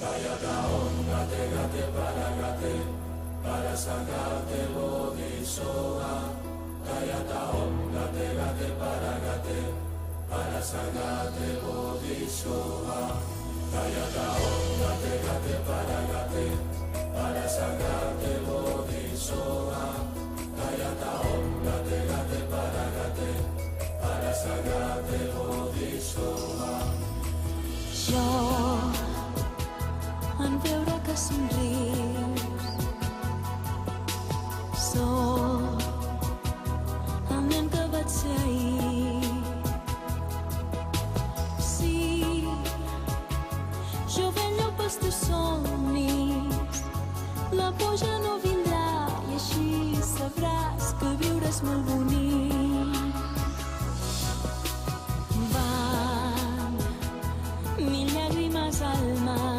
Gayata Om Gate Gate Paragate Parasagate Bodhisoha. Gayata Om Gate Gate Paragate Parasagate Bodhisoha. Gayata Om Gate Gate Paragate Parasagate Bodhisoha. Gayata Om Gate Gate Paragate Parasagate Bodhisoha. Jo, en veure que somrius, sóc el nen que vaig ser ahir. Sí, jo vello pels teus somnis, la por ja no vindrà i així sabràs que viure és molt bonic. Van mil llàgrimes al mar